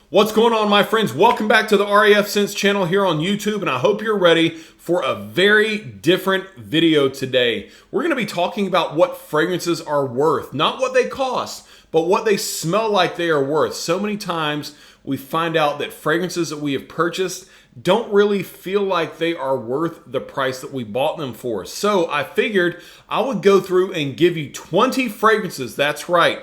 What's going on, my friends? Welcome back to the REF Scents channel here on YouTube, and I hope you're ready for a very different video today. We're going to be talking about what fragrances are worth, not what they cost, but what they smell like they are worth. So many times we find out that fragrances that we have purchased don't really feel like they are worth the price that we bought them for. So I figured I would go through and give you 20 fragrances. That's right.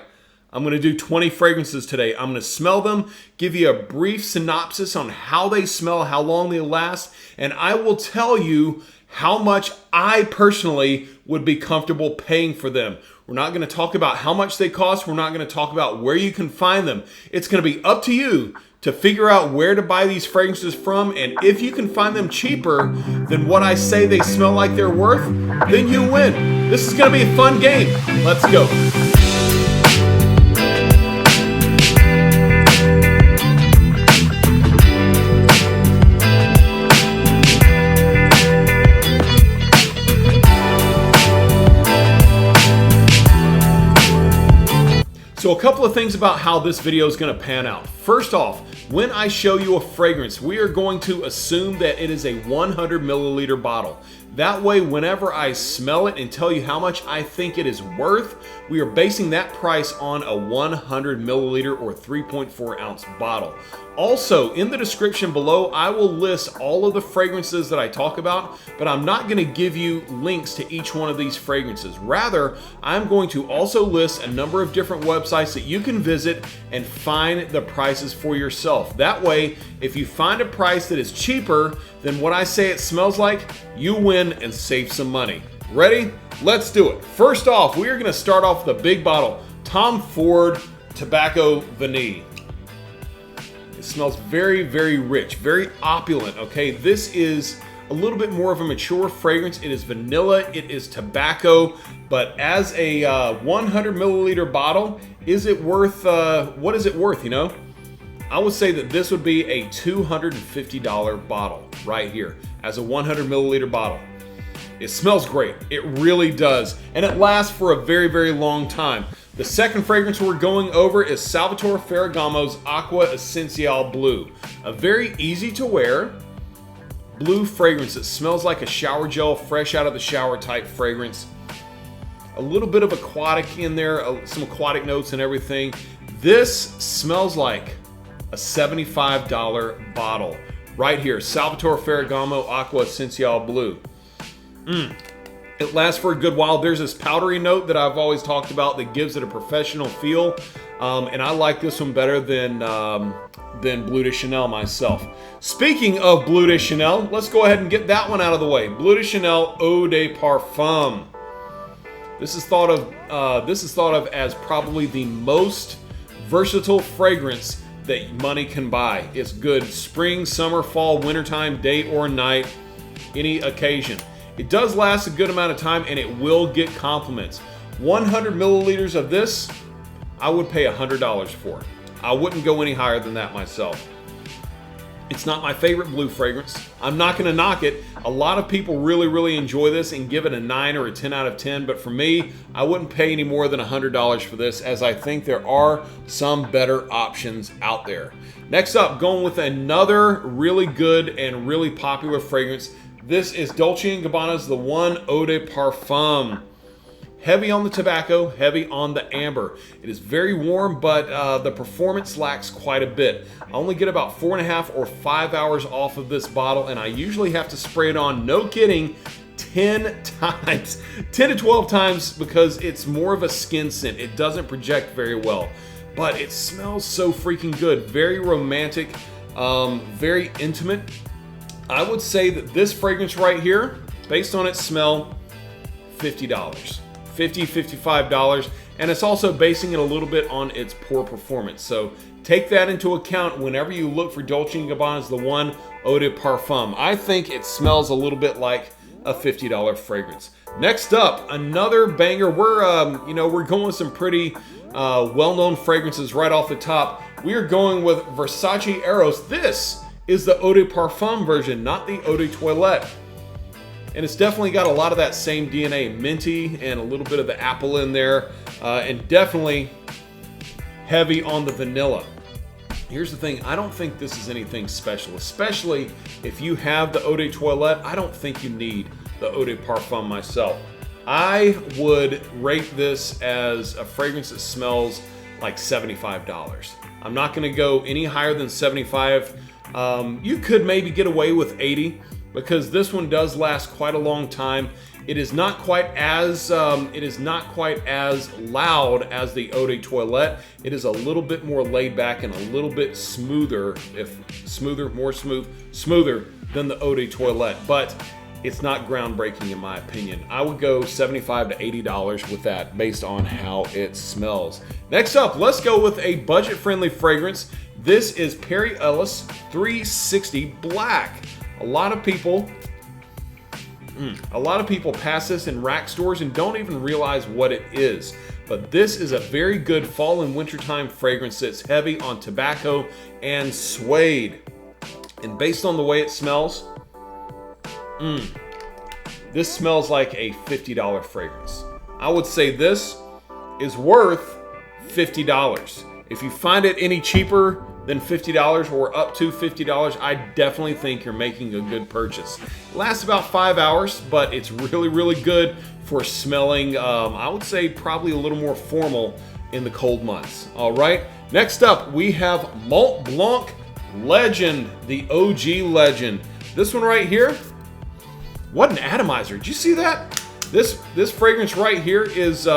I'm going to do 20 fragrances today. I'm going to smell them, give you a brief synopsis on how they smell, how long they last, and I will tell you how much I personally would be comfortable paying for them. We're not going to talk about how much they cost. We're not going to talk about where you can find them. It's going to be up to you to figure out where to buy these fragrances from, and if you can find them cheaper than what I say they smell like they're worth, then you win. This is going to be a fun game. Let's go. So a couple of things about how this video is going to pan out. First off, when I show you a fragrance, we are going to assume that it is a 100 milliliter bottle. That way, whenever I smell it and tell you how much I think it is worth, we are basing that price on a 100 milliliter or 3.4 ounce bottle. Also, in the description below, I will list all of the fragrances that I talk about, but I'm not going to give you links to each one of these fragrances. Rather, I'm going to also list a number of different websites that you can visit and find the prices for yourself. That way, if you find a price that is cheaper than what I say it smells like, you win and save some money. Ready? Let's do it. First off, we are going to start off with a big bottle, Tom Ford Tobacco Vanille. It smells very, very rich, very opulent, okay? This is a little bit more of a mature fragrance. It is vanilla, it is tobacco, but as a 100 milliliter bottle, is it worth, what is it worth, you know? I would say that this would be a $250 bottle right here as a 100 milliliter bottle. It smells great. It really does. And it lasts for a very, very long time. The second fragrance we're going over is Salvatore Ferragamo's Acqua Essenziale Bleu. A very easy to wear blue fragrance that smells like a shower gel, fresh out of the shower type fragrance. A little bit of aquatic in there, some aquatic notes and everything. This smells like a $75 bottle. Right here, Salvatore Ferragamo Acqua Essenziale Bleu. It lasts for a good while. There's this powdery note that I've always talked about that gives it a professional feel, and I like this one better than Bleu de Chanel myself. Speaking of Bleu de Chanel, let's go ahead and get that one out of the way. Bleu de Chanel Eau de Parfum. This is thought of as probably the most versatile fragrance that money can buy. It's good spring, summer, fall, wintertime, day or night, any occasion. It does last a good amount of time, and it will get compliments. 100 milliliters of this, I would pay $100 for. I wouldn't go any higher than that myself. It's not my favorite blue fragrance. I'm not going to knock it. A lot of people really, really enjoy this and give it a 9 or a 10 out of 10, but for me, I wouldn't pay any more than $100 for this, as I think there are some better options out there. Next up, going with another really good and really popular fragrance. This is Dolce & Gabbana's The One Eau de Parfum. Heavy on the tobacco, heavy on the amber. It is very warm, but the performance lacks quite a bit. I only get about 4.5 or 5 hours off of this bottle, and I usually have to spray it on, no kidding, 10 times. 10 to 12 times, because it's more of a skin scent. It doesn't project very well, but it smells so freaking good. Very romantic, very intimate. I would say that this fragrance right here, based on its smell, $50. $50, $55, and it's also basing it a little bit on its poor performance. So take that into account whenever you look for Dolce & Gabbana's The One Eau de Parfum. I think it smells a little bit like a $50 fragrance. Next up, another banger. We're going with some pretty well-known fragrances right off the top. We are going with Versace Eros. This is the Eau de Parfum version, not the Eau de Toilette. And it's definitely got a lot of that same DNA, minty and a little bit of the apple in there, and definitely heavy on the vanilla. Here's the thing, I don't think this is anything special, especially if you have the Eau de Toilette. I don't think you need the Eau de Parfum myself. I would rate this as a fragrance that smells like $75. I'm not gonna go any higher than 75. You could maybe get away with 80 because this one does last quite a long time. It is not quite as loud as the Eau de Toilette. It is a little bit more laid back and a little bit smoother, smoother than the Eau de Toilette, but it's not groundbreaking in my opinion. I would go $75 to $80 with that based on how it smells. Next up, let's go with a budget-friendly fragrance. This is Perry Ellis 360 Black. A lot of people pass this in rack stores and don't even realize what it is. But this is a very good fall and wintertime fragrance that's heavy on tobacco and suede. And based on the way it smells, this smells like a $50 fragrance. I would say this is worth $50. If you find it any cheaper than $50 or up to $50, I definitely think you're making a good purchase. It lasts about 5 hours, but it's really, really good for smelling, I would say probably a little more formal in the cold months. All right, next up we have Mont Blanc Legend, the OG Legend. This one right here, what an atomizer. Did you see that? This fragrance right here is,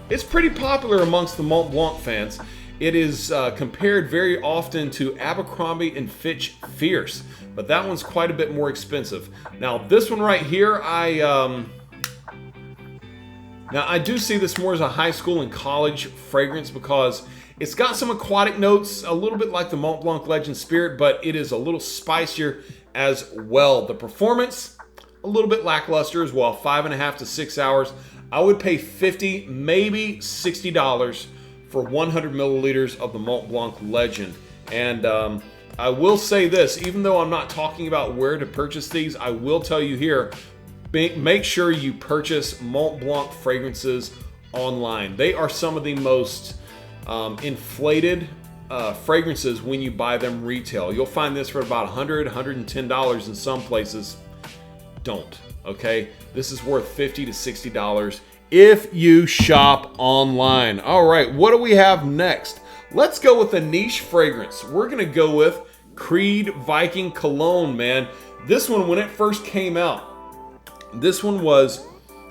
it's pretty popular amongst the Mont Blanc fans. It is compared very often to Abercrombie and Fitch Fierce, but that one's quite a bit more expensive. Now this one right here, I do see this more as a high school and college fragrance because it's got some aquatic notes, a little bit like the Mont Blanc Legend Spirit, but it is a little spicier as well. The performance, a little bit lackluster as well, 5.5 to 6 hours. I would pay $50, maybe $60 for 100 milliliters of the Mont Blanc Legend. And I will say this, even though I'm not talking about where to purchase these, I will tell you here, make sure you purchase Mont Blanc fragrances online. They are some of the most inflated fragrances when you buy them retail. You'll find this for about $100, $110 in some places. Don't, okay? This is worth $50 to $60 if you shop online. All right, what do we have next? Let's go with a niche fragrance. We're gonna go with Creed Viking Cologne, man. This one, when it first came out, this one was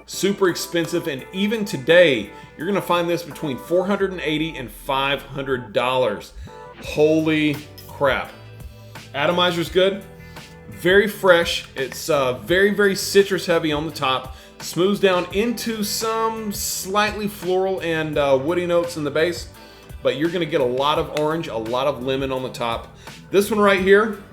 super expensive, and even today, you're gonna find this between $480 and $500. Holy crap. Atomizer's good, very fresh. It's very, very citrus heavy on the top. Smooths down into some slightly floral and woody notes in the base, but you're gonna get a lot of orange, a lot of lemon on the top. This one right here,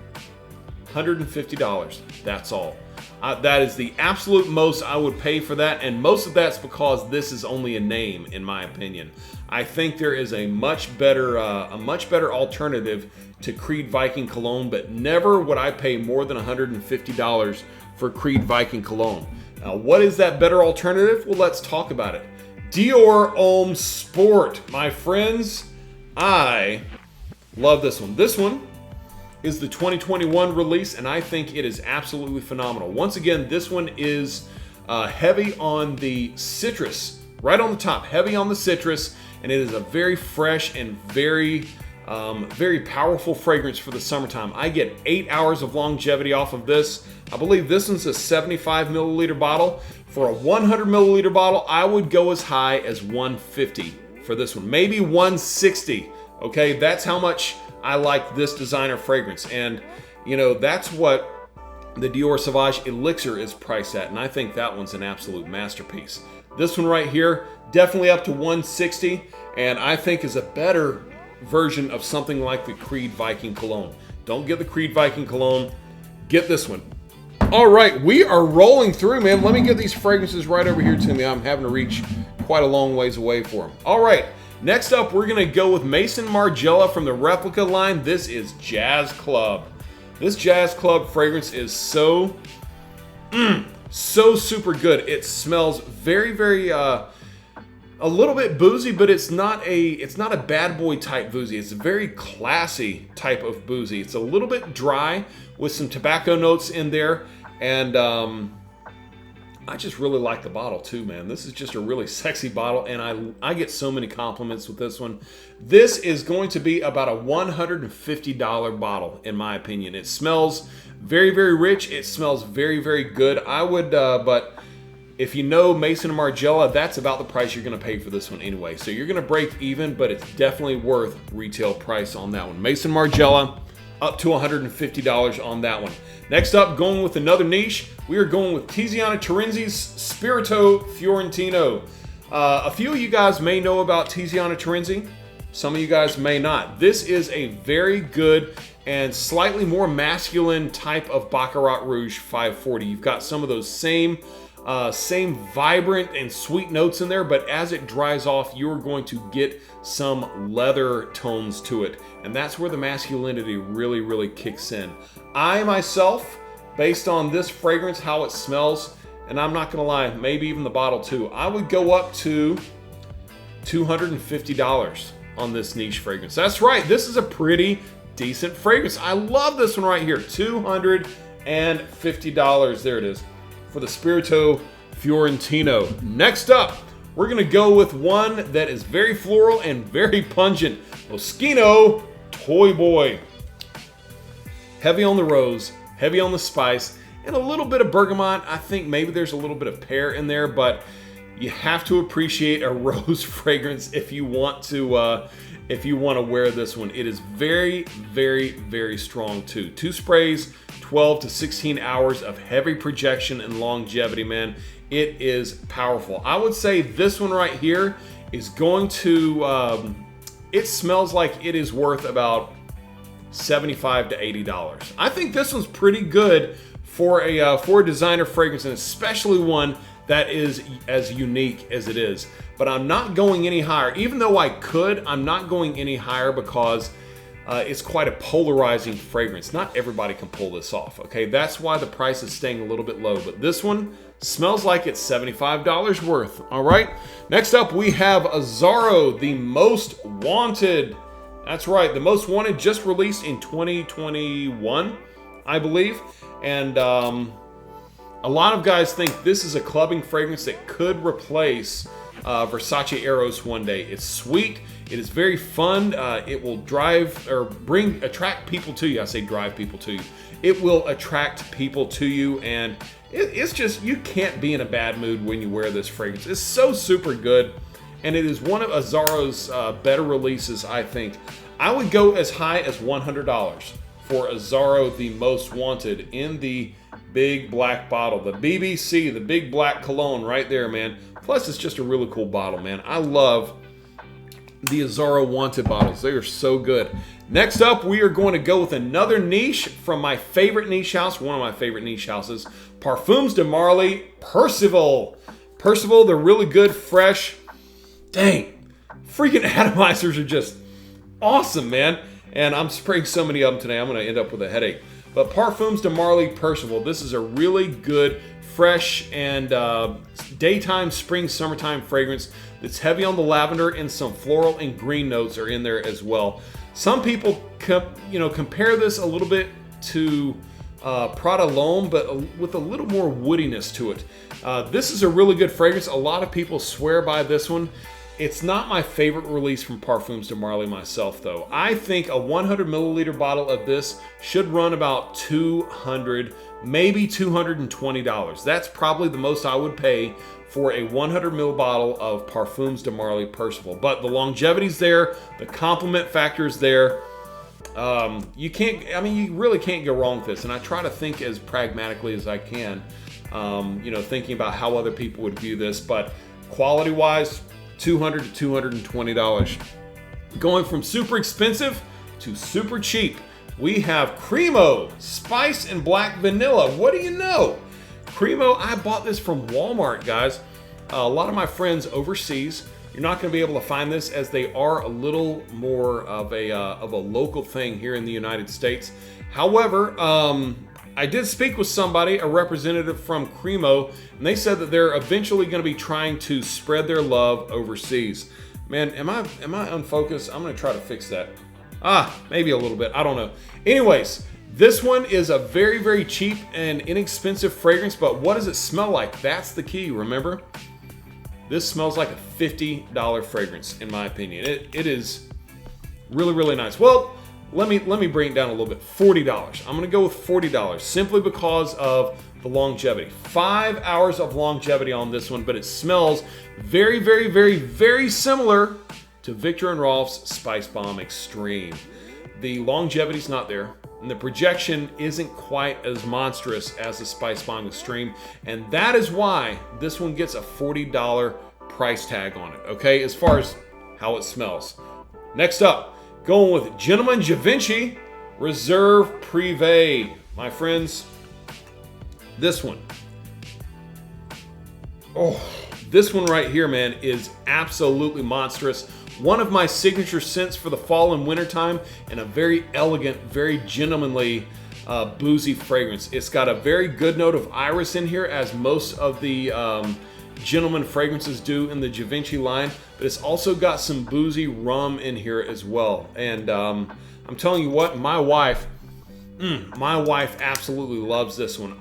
$150, that's all. That is the absolute most I would pay for that, and most of that's because this is only a name, in my opinion. I think there is a much better alternative to Creed Viking Cologne, but never would I pay more than $150 for Creed Viking Cologne. Now, what is that better alternative? Well, let's talk about it. Dior Homme Sport. My friends, I love this one. This one is the 2021 release, and I think it is absolutely phenomenal. Once again, this one is heavy on the citrus, right on the top, heavy on the citrus, and it is a very fresh and very powerful fragrance for the summertime. I get 8 hours of longevity off of this. I believe this one's a 75 milliliter bottle. For a 100 milliliter bottle, I would go as high as 150 for this one, maybe 160. Okay, that's how much I like this designer fragrance, and you know, that's what the Dior Sauvage Elixir is priced at, and I think that one's an absolute masterpiece. This one right here, definitely up to 160, and I think is a better version of something like the Creed Viking Cologne. Don't get the Creed Viking Cologne, get this one. All right, we are rolling through, man. Let me get these fragrances right over here to me. I'm having to reach quite a long ways away for them. All right, next up, we're gonna go with Maison Margella from the Replica line. This is Jazz Club. This Jazz Club fragrance is so super good. It smells very, very, a little bit boozy, but it's not a bad boy type boozy. It's a very classy type of boozy. It's a little bit dry with some tobacco notes in there, and I just really like the bottle too, man. This is just a really sexy bottle, and I get so many compliments with this one. This is going to be about a $150 bottle, in my opinion. It smells very, very rich. It smells very, very good. I would, but if you know Mason and Margella, that's about the price you're going to pay for this one anyway. So you're going to break even, but it's definitely worth retail price on that one. Mason Margella, up to $150 on that one. Next up, going with another niche, we are going with Tiziana Terenzi's Spirito Fiorentino. A few of you guys may know about Tiziana Terenzi. Some of you guys may not. This is a very good and slightly more masculine type of Baccarat Rouge 540. You've got some of those same vibrant and sweet notes in there, but as it dries off, you're going to get some leather tones to it. And that's where the masculinity really, really kicks in. I myself, based on this fragrance, how it smells, and I'm not gonna lie, maybe even the bottle too, I would go up to $250 on this niche fragrance. That's right, this is a pretty decent fragrance. I love this one right here, $250. There it is, for the Spirito Fiorentino. Next up, we're gonna go with one that is very floral and very pungent. Moschino Toy Boy. Heavy on the rose, heavy on the spice, and a little bit of bergamot. I think maybe there's a little bit of pear in there, but you have to appreciate a rose fragrance if you want to wear this one. It is very, very, very strong too. 2 sprays, 12 to 16 hours of heavy projection and longevity, man. It is powerful. I would say this one right here is going to, it smells like it is worth about $75 to $80. I think this one's pretty good for a designer fragrance, and especially one that is as unique as it is. But I'm not going any higher. Even though I could, I'm not going any higher because it's quite a polarizing fragrance. Not everybody can pull this off, okay? That's why the price is staying a little bit low. But this one smells like it's $75 worth, all right? Next up, we have Azzaro, the Most Wanted. That's right, the Most Wanted, just released in 2021, I believe. And a lot of guys think this is a clubbing fragrance that could replace Versace Eros one day. It's sweet. It is very fun. It will attract people to you. I say drive people to you. It will attract people to you, and it's just, you can't be in a bad mood when you wear this fragrance. It's so super good, and it is one of Azzaro's better releases, I think. I would go as high as $100 for Azzaro, the Most Wanted, in the big black bottle. The BBC, the big black cologne right there, man. Plus, it's just a really cool bottle, man. I love the Azzaro Wanted bottles. They are so good. Next up, we are going to go with another niche from my favorite niche house, one of my favorite niche houses, Parfums de Marly, Percival. Percival, they're really good, fresh. Dang, freaking atomizers are just awesome, man. And I'm spraying so many of them today, I'm going to end up with a headache. But Parfums de Marly, Percival, this is a really good, fresh, and daytime, spring, summertime fragrance that's heavy on the lavender, and some floral and green notes are in there as well. Some people compare this a little bit to Prada L'Homme, but with a little more woodiness to it. This is a really good fragrance. A lot of people swear by this one. It's not my favorite release from Parfums de Marly myself, though. I think a 100 milliliter bottle of this should run about $200, maybe $220. That's probably the most I would pay for a 100 ml bottle of Parfums de Marly Percival. But the longevity's there, the compliment factor's there. You really can't go wrong with this. And I try to think as pragmatically as I can, thinking about how other people would view this. But quality-wise, $200 to $220. Going from super expensive to super cheap, we have Cremo, Spice and Black Vanilla. What do you know? Cremo, I bought this from Walmart, guys. A lot of my friends overseas, you're not going to be able to find this, as they are a little more of a local thing here in the United States. However, I did speak with somebody, a representative from Cremo, and they said that they're eventually going to be trying to spread their love overseas. Man, am I unfocused? I'm going to try to fix that. Maybe a little bit. I don't know. Anyways, this one is a very, very cheap and inexpensive fragrance, but what does it smell like? That's the key, remember? This smells like a $50 fragrance, in my opinion. It is really, really nice. Well, let me bring it down a little bit. $40. I'm gonna go with $40 simply because of the longevity. 5 hours of longevity on this one, but it smells very, very, very, very similar to Viktor & Rolf's Spice Bomb Extreme. The longevity's not there, and the projection isn't quite as monstrous as the Spice Bomb Extreme, and that is why this one gets a $40 price tag on it, okay, as far as how it smells. Next up, going with Gentleman Givenchy Reserve Prive. My friends, this one. Oh, this one right here, man, is absolutely monstrous. One of my signature scents for the fall and winter time, and a very elegant, very gentlemanly, boozy fragrance. It's got a very good note of iris in here, as most of the gentleman fragrances do in the Givenchy line, but it's also got some boozy rum in here as well. And I'm telling you what, my wife absolutely loves this one.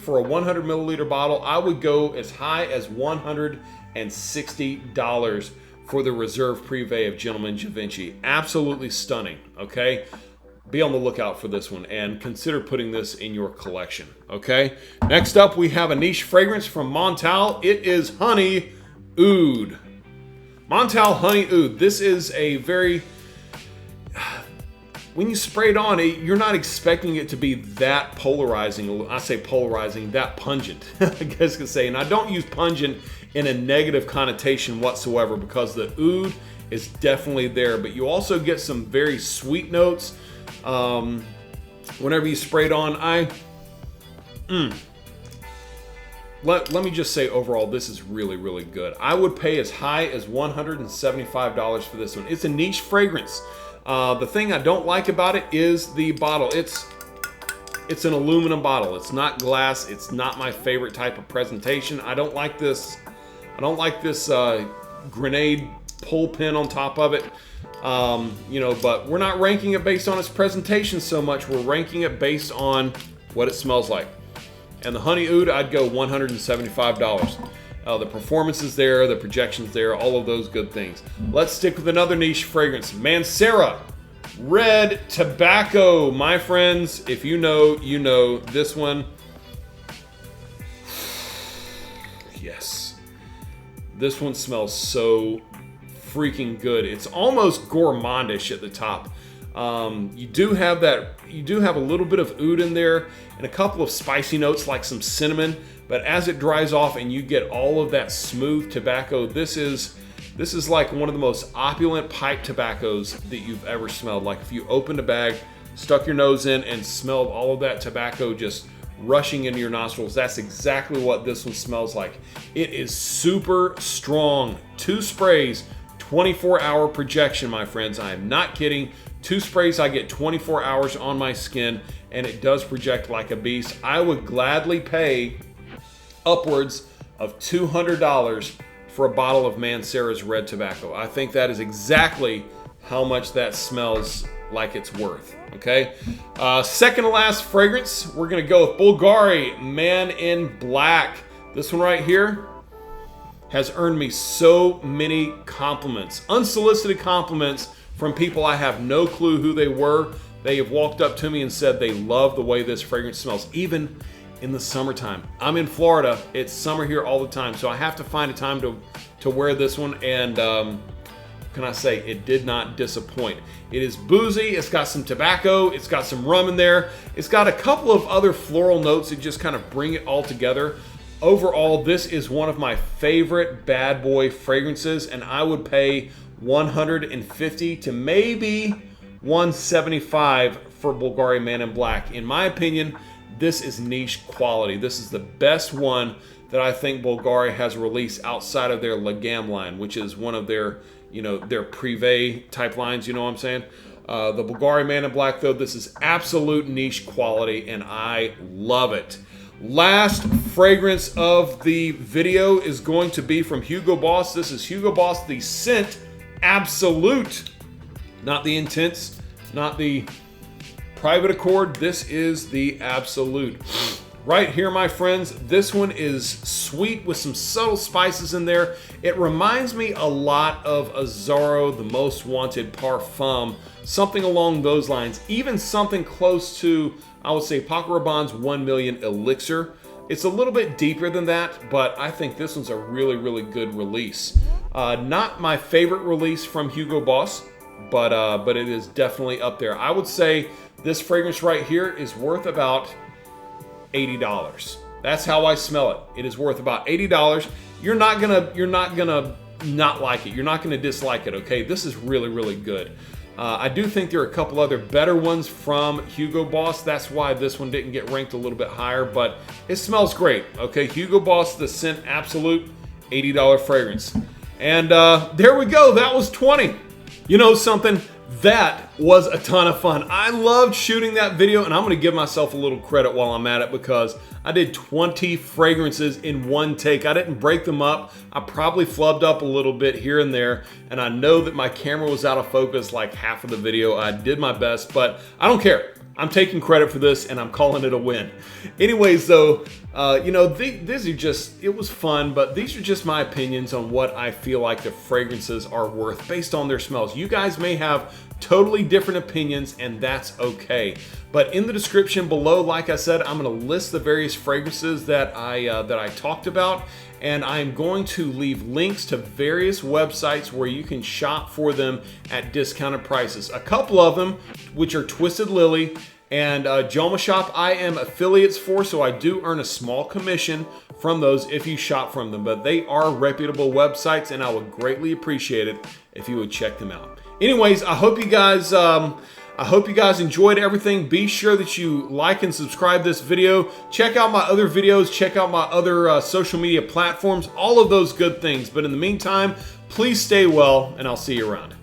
For a 100 milliliter bottle, I would go as high as $160 for the Reserve Prive of Gentleman Givenchy. Absolutely stunning, okay? Be on the lookout for this one and consider putting this in your collection, okay? Next up, we have a niche fragrance from Montale. It is Honey Oud. Montale Honey Oud. This is a very... When you spray it on, you're not expecting it to be that polarizing. I say polarizing, that pungent, I guess I could say. And I don't use pungent in a negative connotation whatsoever, because the oud is definitely there. But you also get some very sweet notes whenever you spray it on. Let me just say, overall, this is really, really good. I would pay as high as $175 for this one. It's a niche fragrance. The thing I don't like about it is the bottle. It's an aluminum bottle. It's not glass. It's not my favorite type of presentation. I don't like this. Grenade pull pin on top of it. But we're not ranking it based on its presentation so much. We're ranking it based on what it smells like. And the Honey Oud, I'd go $175. The performance is there, the projection's there, all of those good things. Let's stick with another niche fragrance. Mancera Red Tobacco. My friends, if you know, you know. This one, yes. This one smells so freaking good. It's almost gourmandish at the top. You do have a little bit of oud in there and a couple of spicy notes like some cinnamon, but as it dries off and you get all of that smooth tobacco, this is like one of the most opulent pipe tobaccos that you've ever smelled. Like if you opened a bag, stuck your nose in and smelled all of that tobacco just rushing into your nostrils, that's exactly what this one smells like. It is super strong. 2 sprays, 24-hour projection, my friends. I am not kidding. 2 sprays, I get 24 hours on my skin, and it does project like a beast. I would gladly pay upwards of $200 for a bottle of Mancera's Red Tobacco. I think that is exactly how much that smells like it's worth, okay? Second to last fragrance, we're gonna go with Bulgari Man in Black. This one right here has earned me so many compliments, unsolicited compliments from people I have no clue who they were. They have walked up to me and said they love the way this fragrance smells, even in the summertime. I'm in Florida, it's summer here all the time, so I have to find a time to wear this one, and can I say, it did not disappoint. It is boozy, it's got some tobacco, it's got some rum in there, it's got a couple of other floral notes that just kind of bring it all together. Overall, this is one of my favorite bad boy fragrances, and I would pay $150 to maybe $175 for Bulgari Man in Black. In my opinion, this is niche quality. This is the best one that I think Bulgari has released outside of their La Gamme line, which is one of their, their Prive type lines, you know what I'm saying? The Bulgari Man in Black, though, this is absolute niche quality, and I love it. Last fragrance of the video is going to be from Hugo Boss. This is Hugo Boss, the Scent Absolute. Not the Intense, not the Private Accord. This is the Absolute. Right here, my friends, this one is sweet with some subtle spices in there. It reminds me a lot of Azzaro, the Most Wanted Parfum, something along those lines. Even something close to, I would say, Paco Rabanne's 1 Million Elixir. It's a little bit deeper than that, but I think this one's a really, really good release. Not my favorite release from Hugo Boss, but it is definitely up there. I would say this fragrance right here is worth about $80. That's how I smell it. It is worth about $80. You're not gonna not like it. You're not gonna dislike it, okay? This is really, really good. I do think there are a couple other better ones from Hugo Boss. That's why this one didn't get ranked a little bit higher, but it smells great, okay? Hugo Boss, the Scent Absolute, $80 fragrance. And there we go, that was 20. You know something? That was a ton of fun. I loved shooting that video, and I'm gonna give myself a little credit while I'm at it because I did 20 fragrances in one take. I didn't break them up. I probably flubbed up a little bit here and there, and I know that my camera was out of focus like half of the video. I did my best, but I don't care. I'm taking credit for this, and I'm calling it a win. Anyways, though, you know, these are just, it was fun, but these are just my opinions on what I feel like the fragrances are worth based on their smells. You guys may have totally different opinions, and that's okay. But in the description below, like I said, I'm going to list the various fragrances that I talked about, and I'm going to leave links to various websites where you can shop for them at discounted prices. A couple of them, which are Twisted Lily and Joma Shop, I am affiliates for, so I do earn a small commission from those if you shop from them. But they are reputable websites, and I would greatly appreciate it if you would check them out. Anyways, I hope you guys enjoyed everything. Be sure that you like and subscribe this video. Check out my other videos. Check out my other social media platforms. All of those good things. But in the meantime, please stay well, and I'll see you around.